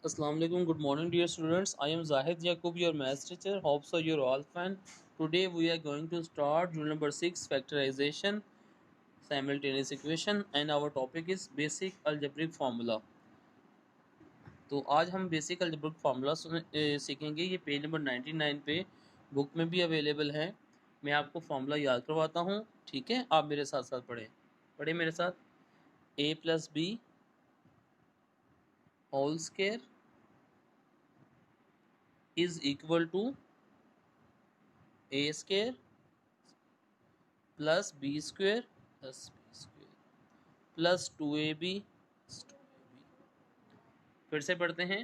Assalamu alaikum. Good morning, dear students. I am Zahid Yaqub, your maths teacher. Hope so you're all fine. Today we are going to start rule number 6, factorization, simultaneous equation, and our topic is basic algebraic formula. तो आज हम basic algebraic formula सीखेंगे। ये page number 99 पे book में भी available है। मैं आपको फार्मूला याद करवाता हूँ, ठीक है? आप मेरे साथ साथ पढ़े मेरे साथ। a plus b whole square is equal to a square plus b square plus 2ab। फिर से पढ़ते हैं।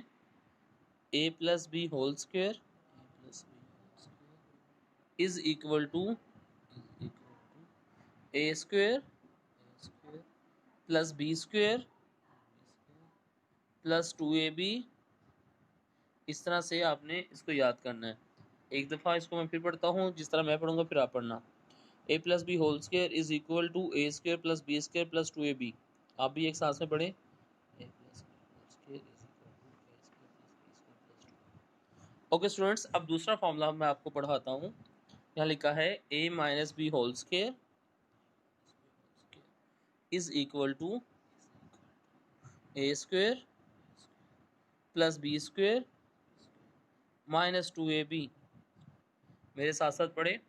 a plus b whole square is equal to a square plus b square plus 2ab। इस तरह से आपने इसको याद करना है। एक दफ़ा इसको मैं फिर पढ़ता हूँ, जिस तरह मैं पढ़ूंगा फिर आप पढ़ना। a plus b whole square is equal to a square plus b square plus 2ab। आप भी एक साथ में पढ़े। ओके स्टूडेंट्स, अब दूसरा फॉर्मूला मैं आपको पढ़ाता हूँ। यहाँ लिखा है a minus b whole square is equal to a square plus b square minus 2ab। मेरे साथ साथ पढ़े।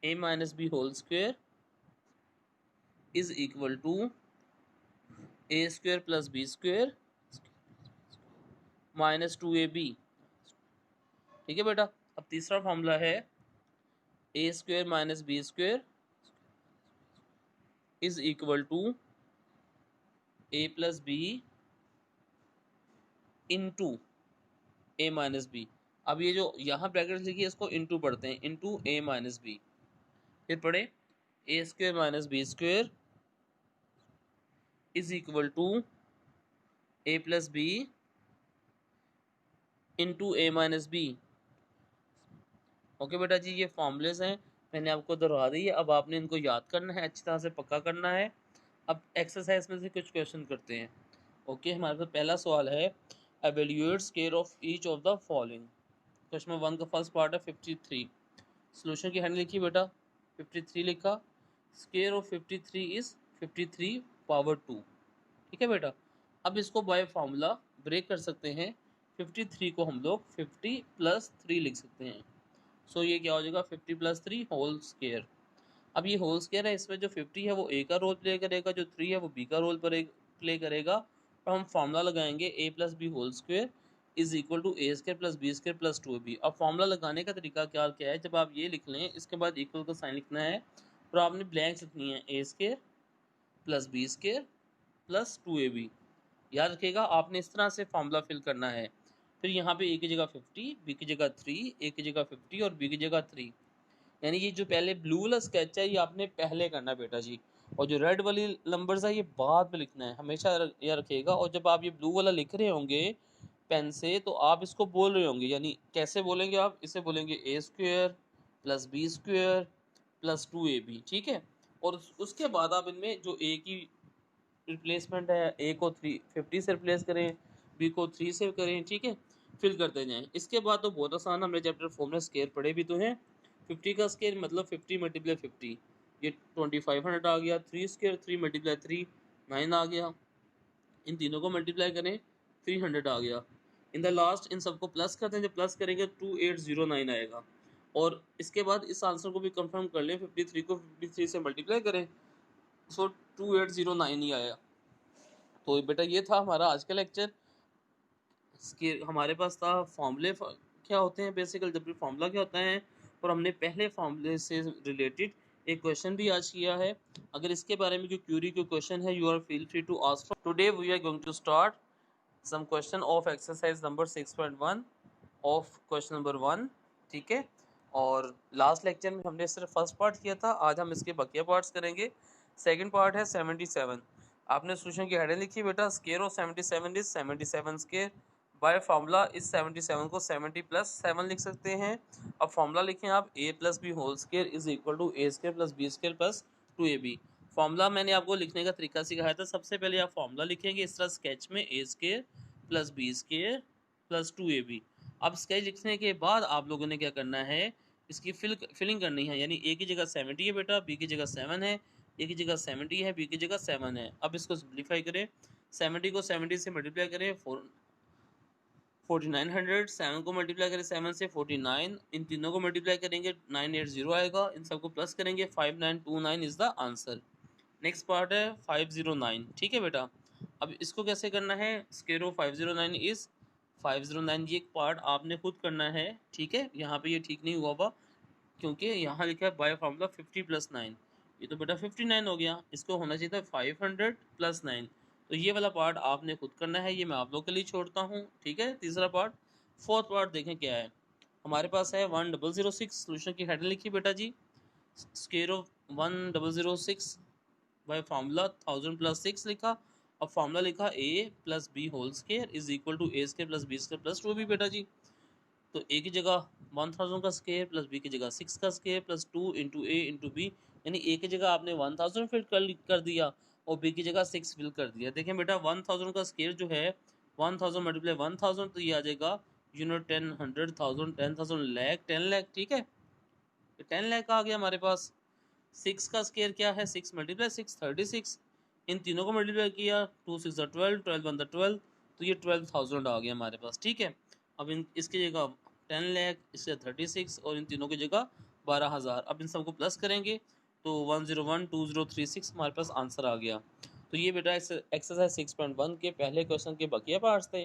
a minus b whole square is equal to a square plus b square minus 2ab। ठीक है बेटा। अब तीसरा फॉर्मूला है a square minus B square is equal to a plus B into a minus b. अब ये जो यहाँ ब्रैकेट लिखी है इसको इंटू पढ़ते हैं, इंटू a माइनस बी। फिर पढ़े a square minus B square is equal to a plus B into a minus b. Okay बेटा जी, ये फॉर्मूलेस हैं, मैंने आपको दोहरा दी है। अब आपने इनको याद करना है, अच्छी तरह से पक्का करना है। अब एक्सरसाइज में से कुछ क्वेश्चन करते हैं। ओके, हमारे पास पहला सवाल है evaluate square of each of the following. Question number 1 का फर्स्ट पार्ट है 53। सोल्यूशन की हैंड लिखी बेटा, 53 लिखा। Square of 53 is 53 power 2। ठीक है बेटा। अब इसको बाय फार्मूला ब्रेक कर सकते हैं। 53 को हम लोग 50 प्लस 3 लिख सकते हैं। सो ये क्या हो जाएगा 50 प्लस 3 होल स्क्वायर। अब ये होल स्क्वायर है, इसमें जो 50 है वो ए का रोल प्ले करेगा, जो 3 है वो बी का रोल प्ले करेगा। और हम फार्मूला लगाएंगे a plus b whole square is equal to a square plus b square plus 2ab। अब फार्मूला लगाने का तरीका क्या क्या है, जब आप ये लिख लें इसके बाद इक्वल का साइन लिखना है और आपने ब्लैंक्स लिखनी है a square plus b square plus 2ab। याद रखिएगा आपने इस तरह से फार्मूला फिल करना है। फिर यहाँ पे a की जगह 50, b की जगह 3, a की जगह 50 और b की जगह 3। यानी ये जो पहले ब्लू वाला स्केच है ये आपने पहले करना बेटा जी, और जो रेड वाली नंबर्स है ये बाद में लिखना है, हमेशा याद रखिएगा। और जब आप ये ब्लू वाला लिख रहे होंगे पेन से तो आप इसको बोल रहे होंगे, यानी कैसे बोलेंगे आप, इसे बोलेंगे a square plus b square plus 2ab। ठीक है। और उसके बाद आप इनमें जो a की रिप्लेसमेंट है, a को 50 से रिप्लेस करें, b को 3 से करें। ठीक है, फिल करते जाएं। इसके बाद तो बहुत आसान, हमने चैप्टर 4 में स्केयर पढ़े भी तो हैं। 50 का स्केयर मतलब 50 मल्टीप्लाई 50, ये 2500 आ गया। 3 स्केयर 3 मल्टीप्लाई 3 9 आ गया। इन तीनों को मल्टीप्लाई करें 300 आ गया। इन द लास्ट इन सबको प्लस करते हैं, जब प्लस करेंगे 2809 आएगा। और इसके बाद इस आंसर को भी कंफर्म कर लें, 53 को 53 से मल्टीप्लाई करें, सो 2809 ही आया। तो बेटा ये था हमारा आज का लेक्चर। हमारे पास था फॉर्मूले क्या होते हैं, बेसिक अलजेब्रिक फार्मूला क्या होता है, और हमने पहले फार्मूले से रिलेटेड एक क्वेश्चन भी आज किया है। अगर इसके बारे में कोई क्यूरी कोई क्वेश्चन है, you are feel free to ask. Today we are going to start some question of exercise number 6.1 of question number 1। ठीक है। और लास्ट लेक्चर में हमने सिर्फ फर्स्ट पार्ट किया था, आज हम इसके बकिया पार्ट्स करेंगे। सेकंड पार्ट है 77। आपने सोल्यूशन की हेडिंग लिखी बेटा, square of 77 is 77 square. Bye formula इस 77 को 70 प्लस 7 लिख सकते हैं। अब फार्मूला लिखें आप a plus b whole square is equal to a square plus b square plus 2ab। Formula मैंने आपको लिखने का तरीका सिखाया था। सबसे पहले आप फार्मूला लिखेंगे इस तरह स्केच में, a square plus b square plus 2ab। अब स्केच लिखने के बाद आप लोगों ने क्या करना है, इसकी फिलिंग करनी है, यानी ए की जगह 70 है बेटा, बी की जगह 7 है, ए की जगह 70 है, बी की जगह 7 है। अब इसको सिंप्लीफाई करें, 70 को 70 से मल्टीप्लाई करें 4900, 7 को मल्टीप्लाई करें 7 से 49, इन तीनों को मल्टीप्लाई करेंगे 980 आएगा, इन सबको प्लस करेंगे 5929 is the answer. Next part है 509, ठीक है बेटा। अब इसको कैसे करना है, स्क्वायर ऑफ 509 इज 509, ये एक पार्ट आपने खुद करना है, ठीक है। यहाँ पे ये ठीक नहीं हुआ हुआ क्योंकि यहाँ लिखा है बाय फार्मूला 50 + 9, ये तो बेटा 59 हो गया, इसको होना चाहिए था 500 + 9। तो ये वाला पार्ट आपने खुद करना है, ये मैं आप लोग के लिए छोड़ता हूँ, ठीक है। तीसरा पार्ट, फोर्थ पार्ट देखें क्या है हमारे पास है 1006। सोल्यूशन की हेडिंग लिखी बेटा जी, स्क्वायर ऑफ 1006 बाय फार्मूला 1000 + 6 लिखा। अब फार्मूला लिखा a + b whole square is equal to a square + b square + 2b बेटा जी। तो a की जगह 1000 का स्क्वायर प्लस b की जगह 6 का स्क्वायर प्लस 2 इंटू ए इंटू बी, यानी a की जगह आपने 1000 फिल कर दिया और b की जगह 6 फिल कर दिया। देखें बेटा 1000 का स्क्वायर जो है 1000 मल्टीप्लाई 1000, तो ये आ जाएगा यूनिट 10 100 1000 10,000 लाख 10 लाख, ठीक है, 10 लाख आ गया हमारे पास। 6 का स्क्वायर क्या है, 6 मल्टीप्लाई 6 36, इन तीनों को मल्टीप्लाई किया 2 6 12 12 1 12, तो ये 12,000 आ गया हमारे पास, ठीक है। अब इन इसकी जगह 10 लाख, इससे 36 और इन तीनों की जगह 12,000। अब इन सबको प्लस करेंगे तो 1012036 हमारे पास आंसर आ गया। तो ये बेटा एक्सरसाइज 6.1 के पहले क्वेश्चन के बकिया पार्ट्स थे।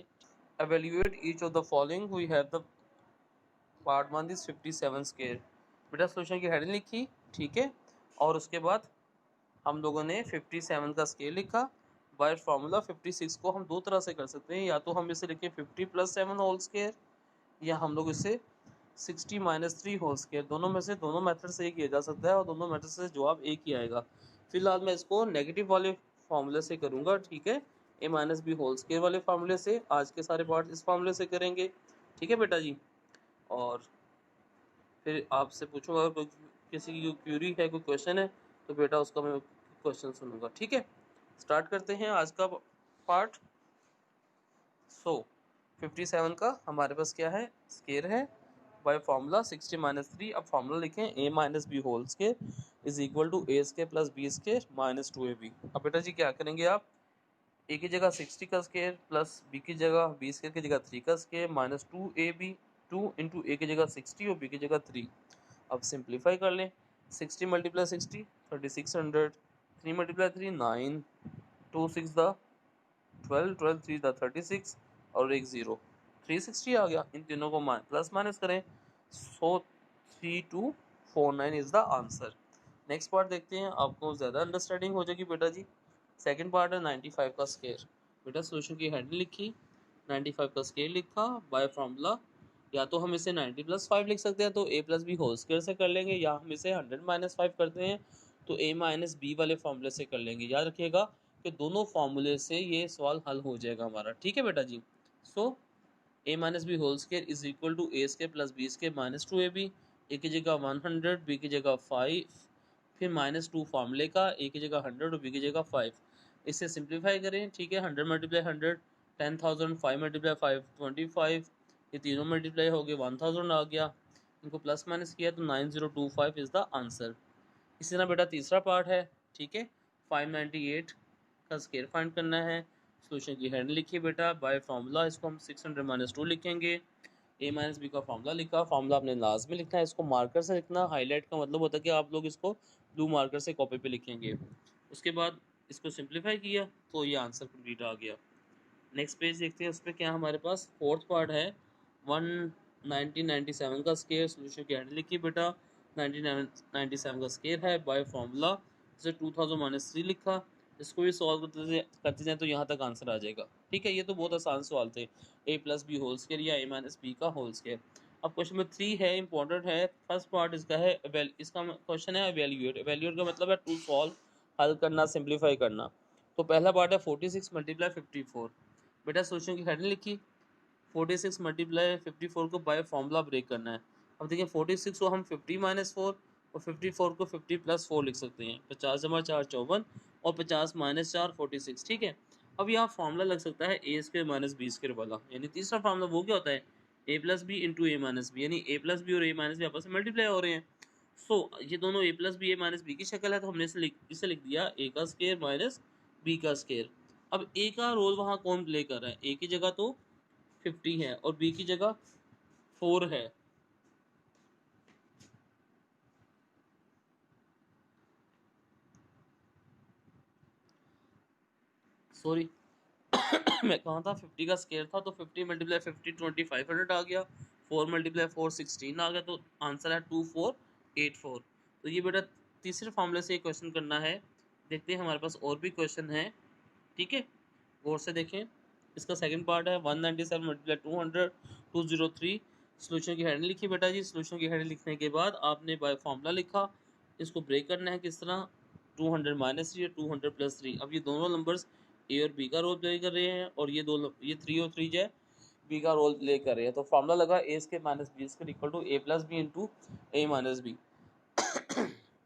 Evaluate each of the following, we have the part 1 is 57 square. बेटा सोल्यूशन की हेडिंग लिखी, ठीक है, और उसके बाद हम लोगों ने 57 का स्केल लिखा बाय फार्मूला 56 को हम दो तरह से कर सकते हैं, या तो हम इसे लिखें 50 + 7 होल स्क्वायर, या हम लोग इसे 60 - 3 होल स्क्वायर, दोनों में से दोनों मेथड से किया जा सकता है और दोनों मेथड से जवाब एक ही आएगा। फिलहाल मैं इसको नेगेटिव वाले फार्मूले से करूँगा, ठीक है, a - b होल स्क्वायर वाले फार्मूले से। आज के सारे पार्ट इस फार्मूले से करेंगे, ठीक है बेटा जी। और फिर आपसे पूछूंगा कोई किसी की क्यूरी है, कोई क्वेश्चन है तो बेटा उसका मैं क्वेश्चन सुनूंगा, ठीक है। स्टार्ट करते हैं आज का पार्ट। 57 का हमारे पास क्या है, स्क्वायर है बाय फार्मूला 60 - 3। अब फार्मूला लिखें a - b whole square is equal to a square plus b square minus 2ab। अब बेटा जी क्या करेंगे आप, a की जगह 60 का स्क्वायर प्लस b की जगह b स्क्वायर की जगह 3 का square minus 2ab, 2 into a की जगह 60 और b की जगह 3। अब सिंप्लीफाई कर लें, 60 × 60 3600, 3 × 3 9, 2 6 द 12, 12 3 द 36 और एक 0, 360 आ गया। इन तीनों को प्लस माइनस करें, सो 3249 is the answer. Next part देखते हैं, आपको ज़्यादा अंडरस्टैंडिंग हो जाएगी बेटा जी। सेकंड पार्ट है 95 का स्क्वायर। बेटा सोल्यूशन की हेडिंग लिखी, 95 का स्क्वायर लिखा बाय फार्मूला, या तो हम इसे 90 + 5 लिख सकते हैं तो a + b होल स्क्वायर से कर लेंगे, या हम इसे 100 - 5 करते हैं तो a - b वाले फार्मूले से कर लेंगे। याद रखिएगा कि दोनों फार्मूले से ये सवाल हल हो जाएगा हमारा, ठीक है बेटा जी। So a - b whole square is equal to a square plus b square minus 2ab, a की जगह 100 b की जगह 5, फिर -2 फार्मूले का, a की जगह 100 और b की जगह 5। इसे सिंप्लीफाई करें, ठीक है, 100 × 100 10,000, 5 × 5 25, ये तीनों मल्टीप्लाई हो गए 1000 आ गया, इनको प्लस माइनस किया तो 9025 इज़ द आंसर। इसी तरह बेटा तीसरा पार्ट है, ठीक है, 598 का स्क्वायर फाइंड करना है। सोल्यूशन की हेडिंग लिखिए बेटा बाय फार्मूला, इसको हम 600 - 2 लिखेंगे, a - b का फार्मूला लिखा, फार्मूला आपने लाजमी लिखना है, इसको मार्कर से लिखना, हाईलाइट का मतलब होता है कि आप लोग इसको ब्लू मार्कर से कॉपी पे लिखेंगे। उसके बाद इसको सिंप्लीफाई किया तो ये आंसर कंप्लीट आ गया। नेक्स्ट पेज देखते हैं, उस पर क्या हमारे पास फोर्थ पार्ट है 1997 का स्क्वायर। सोल्यूशन की हेडिंग लिखी बेटा, 1997 का स्क्वायर है बाय फार्मूला, इसे 2000 - 3 लिखा, इसको भी सॉल्व करते जाएँ तो यहाँ तक आंसर आ जाएगा, ठीक है। ये तो बहुत आसान सवाल थे, a + b होल स्क्वायर या a - b का होल स्क्वायर। अब क्वेश्चन नंबर 3 है, इंपॉर्टेंट है। फर्स्ट पार्ट इसका है इसका क्वेश्चन है एवेल्यूएट। एवेल्यूएट का मतलब है टू सॉल्व, हल करना, सिंप्लीफाई करना। तो पहला पार्ट है 46 × 54। बेटा सोल्यूशन की हेडिंग लिखी, 46 × 54 को बाय फार्मूला ब्रेक करना है। अब देखिए 46 को हम 50 - 4 और 54 को 50 + 4 लिख सकते हैं। 50 × 4 54 और 50 - 4 46, ठीक है। अब यहाँ फॉर्मूला लग सकता है ए स्क्र माइनस बी स्क्र वाला, यानी तीसरा फॉर्मूला वो क्या होता है, ए plus B into A minus B, यानी ए प्लस बी और ए माइनस बी आपस में मल्टीप्लाई हो रहे हैं। सो ये दोनों ए प्लस बी ए माइनस बी की शक्ल है, तो हमने इसे लिख दिया ए का स्क्र माइनस बी का स्क्र। अब ए का रोल वहाँ कौन प्ले कर रहा है, ए की जगह तो 50 है और बी की जगह 4 है। सॉरी मैं कहाँ था, 50 का स्केयर था, तो 50 मल्टीप्लाई 50 2500 आ गया, 4 मल्टीप्लाई 4 16 आ गया, तो आंसर है 2484। तो ये बेटा तीसरे फॉर्मूले से क्वेश्चन करना है। देखते हैं हमारे पास और भी क्वेश्चन है, ठीक है, गौर से देखें। इसका सेकंड पार्ट है 197 मल्टीप्लाई 200 203। सोल्यूशन की हेडिंग लिखी बेटा जी। सोल्यूशन की हेडिंग लिखने के बाद आपने बाय फॉर्मूला लिखा, इसको ब्रेक करना है किस तरह, 200 माइनस 3 200 प्लस 3। अब ये दोनों नंबर्स ए और बी का रोल प्ले कर रहे हैं, और ये ये 3 और 3 जो है बी का रोल प्ले कर रहे हैं। तो फॉर्मूला लगा A square minus B square equal to A plus B into A minus B.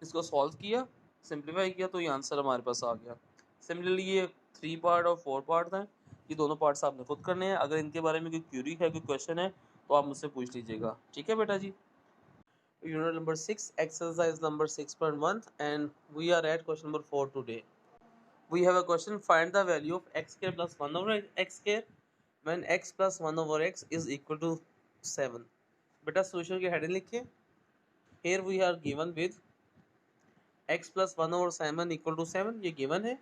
इसको सॉल्व किया, सिंप्लीफाई किया, तो ये आंसर हमारे पास आ गया। सिमिलरली ये 3 पार्ट और 4 पार्ट हैं, ये दोनों पार्ट्स आपने खुद करने हैं। अगर इनके बारे में कोई क्यूरी है, कोई क्वेश्चन है, तो आप मुझसे पूछ लीजिएगा, ठीक है बेटा जी। Unit number 6, exercise number 6.1, and we are at question number 4 today. We have a question, find the value of x square plus 1 over x square when x plus 1 over x is equal to 7. बेटा solution की heading लिखिए। Here we are given with x plus 1 over 7 equal to 7, ये given है,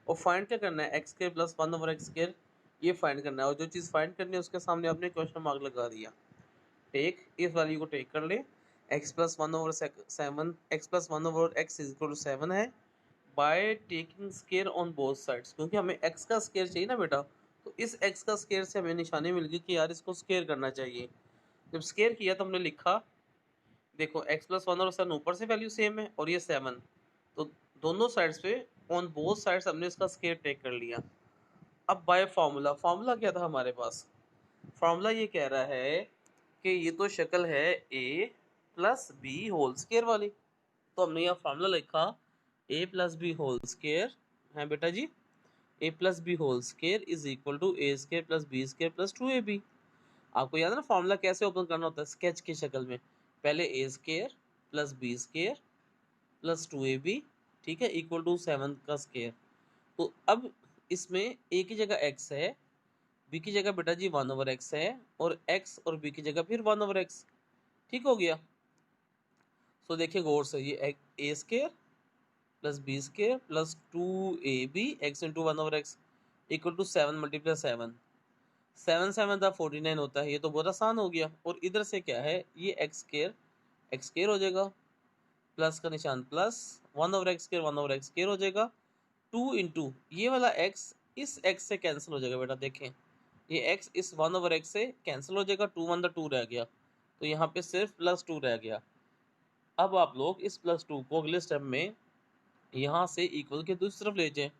और find क्या करना है, x square plus 1 over x square, ये फाइंड करना है, और जो चीज़ फाइंड करनी है उसके सामने आपने क्वेश्चन मार्क लगा दिया। टेक, इस वैल्यू को टेक कर ले, x plus 1 over 7, x plus 1 over x is equal to 7 है, by taking square on both sides, क्योंकि हमें x का स्केयर चाहिए ना बेटा, तो इस x का स्केयर से हमें निशानी मिल गई कि यार इसको स्केयर करना चाहिए। जब स्केयर किया तो हमने लिखा, देखो x प्लस 1 और 7 ऊपर से वैल्यू सेम है और ये 7, तो दोनों साइड्स पे ऑन बोथ साइड्स हमने इसका स्केयर टेक कर लिया। अब बाय फार्मूला, फार्मूला क्या था हमारे पास, फार्मूला ये कह रहा है कि ये तो शक्ल है a plus b whole square वाली, तो हमने यहाँ फार्मूला लिखा a plus b whole square है बेटा जी, a plus b whole square is equal to a square plus B square plus 2ab। आपको याद है ना फार्मूला कैसे ओपन करना होता है, स्केच की शक्ल में, पहले a square plus B square plus 2ab, ठीक है, इक्वल टू 7 का स्केयर। तो अब इसमें a की जगह x है, b की जगह बेटा जी 1 ओवर x है, और x और b की जगह फिर 1 ओवर x, ठीक हो गया। सो देखिए गौर से, ये A square plus B square plus 2ab X into 1 over X equal to 7 multiply 7, 7 7 था 49 होता है, ये तो बहुत आसान हो गया। और इधर से क्या है, ये एक्स स्केयर हो जाएगा, प्लस का निशान plus, 1 over x square 1 over x square हो जाएगा, 2 इंटू ये वाला x इस x से कैंसिल हो जाएगा बेटा, देखें ये x इस 1 ओवर x से कैंसिल हो जाएगा, 2 1 2 रह गया, तो यहाँ पे सिर्फ प्लस 2 रह गया। अब आप लोग इस प्लस 2 को अगले स्टेप में यहाँ से इक्वल के दूसरी तरफ ले जाएं।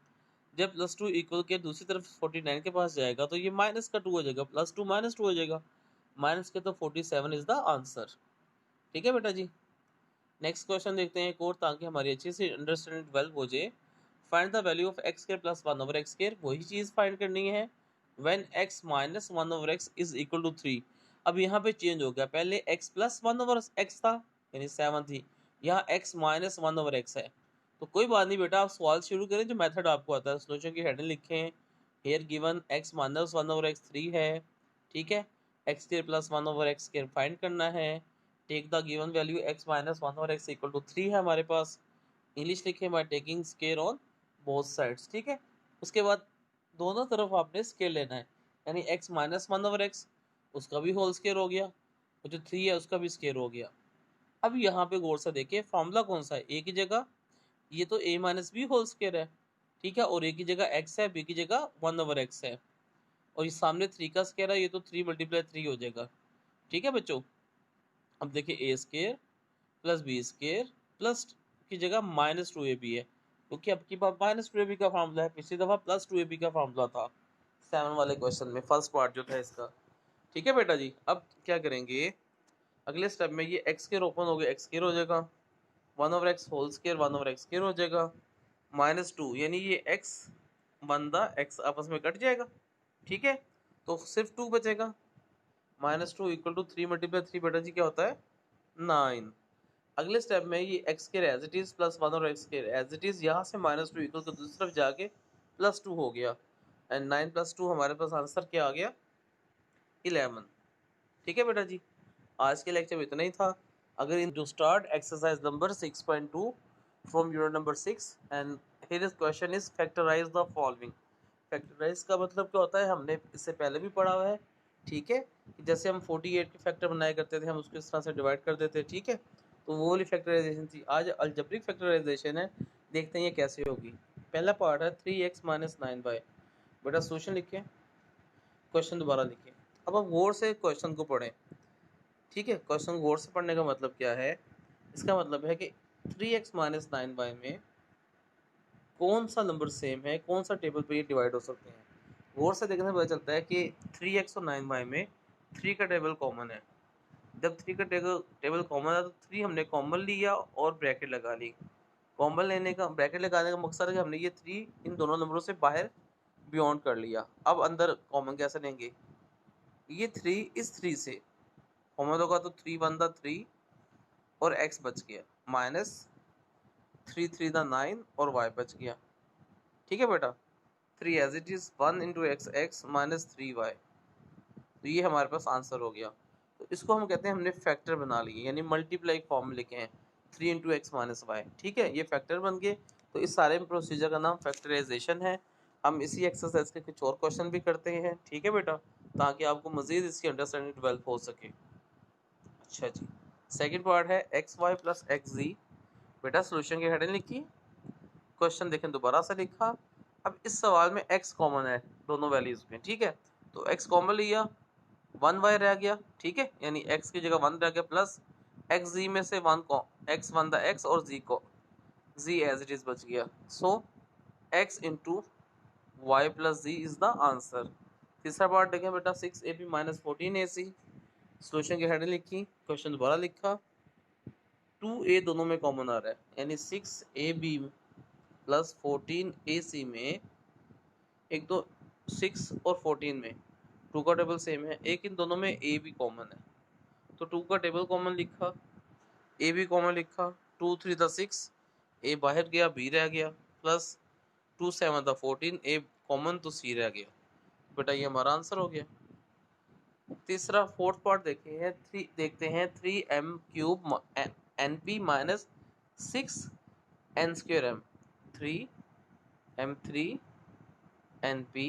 जब प्लस 2 इक्वल के दूसरी तरफ 49 के पास जाएगा तो ये माइनस का 2 हो जाएगा, प्लस 2 माइनस 2 हो जाएगा, माइनस के तो 47 इज द आंसर, ठीक है बेटा जी। नेक्स्ट क्वेश्चन देखते हैं एक और, ताकि हमारी अच्छी से अंडरस्टैंडिंग डेवलप हो जाए। Find the value of x square plus 1 over x square, वही चीज़ फाइंड करनी है। When x minus 1 over x is equal to 3, अब यहाँ पे चेंज हो गया, पहले x प्लस 1 ओवर x था यानी 7 थी, यहाँ x माइनस 1 ओवर x है। तो कोई बात नहीं बेटा, आप सवाल शुरू करें जो मेथड आपको आता है। सोल्यूशन की हेडिंग लिखें, here given x minus 1 over x 3 है, ठीक है, x square plus 1 over x square find करना है। Take the given value x minus 1 over x equal to 3 है हमारे पास। इंग्लिश लिखें by taking square on both sides, ठीक है। उसके बाद दोनों तरफ आपने स्केयर लेना है, यानी x माइनस 1 ओवर x उसका भी होल स्केयर हो गया, और जो 3 है उसका भी स्केयर हो गया। अब यहाँ पे गौर से देखिए फॉर्मूला कौन सा है, a की जगह ये तो a minus b whole square है, ठीक है, और a की जगह x है, b की जगह 1 ओवर x है, और ये सामने 3 का स्केयर है, ये तो 3 मल्टीप्लाई 3 हो जाएगा, ठीक है बच्चों। अब देखिए a square plus B square plus की जगह माइनस 2ab है, क्योंकि अब की बार माइनस 2ab का फार्मूला है, पिछली दफ़ा प्लस 2ab का फार्मूला था 7 वाले क्वेश्चन में, फर्स्ट पार्ट जो था इसका, ठीक है बेटा जी। अब क्या करेंगे अगले स्टेप में, ये एक्स स्केयर ओपन हो गया, एक्स स्केयर हो जाएगा, 1 over x whole square 1 over x square हो जाएगा, माइनस 2 यानी ये एक्स 1 द x आपस में कट जाएगा, ठीक है, तो सिर्फ 2 बचेगा। -2 इक्वल टू 3 मल्टीप्लाई 3 बेटा जी क्या होता है 9। अगले स्टेप में ये x के एज इट इज प्लस 1 और x के एज इट इज यहाँ से -2 इक्वल टू दूसरी तरफ जाके +2 हो गया एंड 9 + 2 हमारे पास आंसर क्या आ गया 11। ठीक है बेटा जी, आज के लेक्चर में इतना ही था। अगर in to start exercise number 6.2 from unit number 6 and here is question is factorize the following. Factorize का मतलब क्या होता है, हमने इससे पहले भी पढ़ा हुआ है, ठीक है, जैसे हम 48 के फैक्टर बनाया करते थे, हम उसको इस तरह से डिवाइड कर देते, ठीक है, तो वो वाली फैक्टराइजेशन थी। आज अलजेब्रिक फैक्टराइजेशन है, देखते हैं ये कैसे होगी। पहला पार्ट है 3x - 9y। बेटा सोल्यूशन लिखें, क्वेश्चन दोबारा लिखें। अब आप गौर से क्वेश्चन को पढ़ें, ठीक है, क्वेश्चन गौर से पढ़ने का मतलब क्या है, इसका मतलब है कि 3x - 9y में कौन सा नंबर सेम है, कौन सा टेबल पे ये डिवाइड हो सकते हैं। गौर से देखने से पता चलता है कि 3x और 9y में 3 का टेबल कॉमन है। जब 3 का टेबल कॉमन है तो 3 हमने कॉमन लिया और ब्रैकेट लगा ली। कॉमन लेने का, ब्रैकेट लगाने का मकसद है कि हमने ये 3 इन दोनों नंबरों से बाहर बियॉन्ड कर लिया। अब अंदर कॉमन कैसे लेंगे, ये 3 इस 3 से कॉमन होगा तो 3 1 द 3 और x बच गया, -3 3 द 9 और y बच गया। ठीक है बेटा, 3 as it is 1 into x x -3y, तो ये हमारे पास आंसर हो गया। तो इसको हम कहते हैं हमने फैक्टर बना लिए, यानी मल्टीप्लाई फॉर्म लिखे हैं 3 इंटू एक्स -y। ठीक है, ये फैक्टर बन गए। तो इस सारे प्रोसीजर का नाम फैक्टराइजेशन है। हम इसी एक्सरसाइज के कुछ और क्वेश्चन भी करते हैं, ठीक है बेटा, ताकि आपको मजीद इसकी अंडरस्टैंडिंग डेवलप हो सके। अच्छा जी, सेकंड पार्ट है एक्स वाई प्लस एक्स जी। बेटा सोल्यूशन की हेडिंग लिखी, क्वेश्चन देखें दोबारा से लिखा। अब इस सवाल में x कॉमन है दोनों वैल्यूज में, ठीक है, तो x कॉमन लिया, 1y रह गया, ठीक है, यानी x की जगह 1 रह गया, प्लस एक्स जी में से 1 को x 1 द x और z को z एज इट इज बच गया। So x into y plus z is the answer. तीसरा पार्ट देखें बेटा 6ab - 14ac। सोल्यूशन की हेडिंग लिखी, क्वेश्चन दोबारा लिखा। 2a दोनों में कॉमन आ रहा है, यानी 6ab प्लस 14ac में एक तो 6 और 14 में 2 का टेबल सेम है, एक इन दोनों में a भी कॉमन है, तो 2 का टेबल कॉमन लिखा, a भी कॉमन लिखा। 2 3 द 6, a बाहर गया, b रह गया, प्लस 2 7 द 14, a कॉमन तो c रह गया। बेटा ये हमारा आंसर हो गया। तीसरा फोर्थ पार्ट देखते हैं 3m³ np minus 6n²m 3m3 np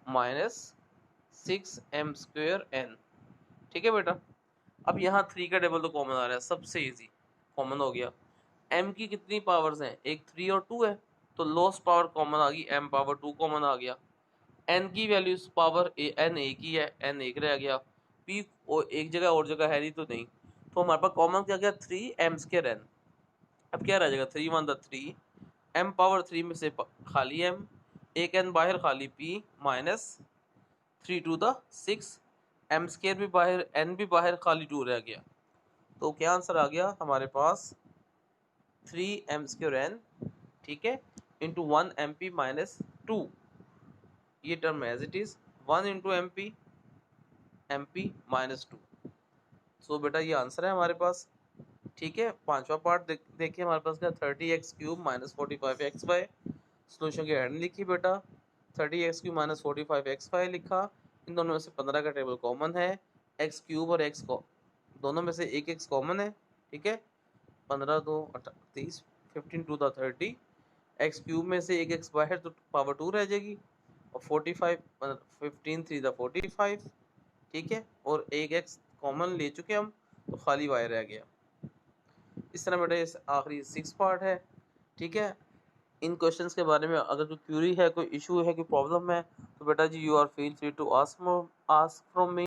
minus 6m²n। ठीक है बेटा, अब यहाँ 3 का टेबल तो कॉमन आ रहा है, सबसे इजी कॉमन हो गया। m की कितनी पावर्स हैं, एक 3 और 2 है, तो लोएस्ट पावर कॉमन आ गई, m पावर 2 कॉमन आ गया। n की वैल्यू पावर n एक ही है, n एक रह गया, p एक जगह और जगह है नहीं, तो नहीं, तो हमारे पास कॉमन क्या गया 3m²n। अब क्या रह जाएगा 3 1 द 3, m पावर 3 में से खाली m, एक n बाहर खाली p, माइनस 3 2 द 6, m² भी बाहर, n भी बाहर, खाली 2 रह गया। तो क्या आंसर आ गया हमारे पास 3m²n, ठीक है, इंटू 1 mp माइनस 2, ये term as it is 1 into mp minus 2। So बेटा ये आंसर है हमारे पास। ठीक है, पांचवा पार्ट देखिए हमारे पास क्या 30x³ - 45xy। सोल्यूशन की हेडिंग लिखी बेटा, 30x³ - 45xy लिखा। इन दोनों में से 15 का टेबल कॉमन है, x³ और x को दोनों में से एक x कॉमन है, ठीक है, 15 2 30, 15 2 द 30, x³ में से एक x बाहर तो पावर 2 रह जाएगी, और 45 15 3 द 45, ठीक है, और एक x कॉमन ले चुके हम, तो खाली y रह गया। इस तरह बेटा ये आखिरी 6 पार्ट है, ठीक है। इन क्वेश्चंस के बारे में अगर कोई क्यूरी है, कोई इशू है, कोई प्रॉब्लम है, तो बेटा जी you are feel free to ask from me.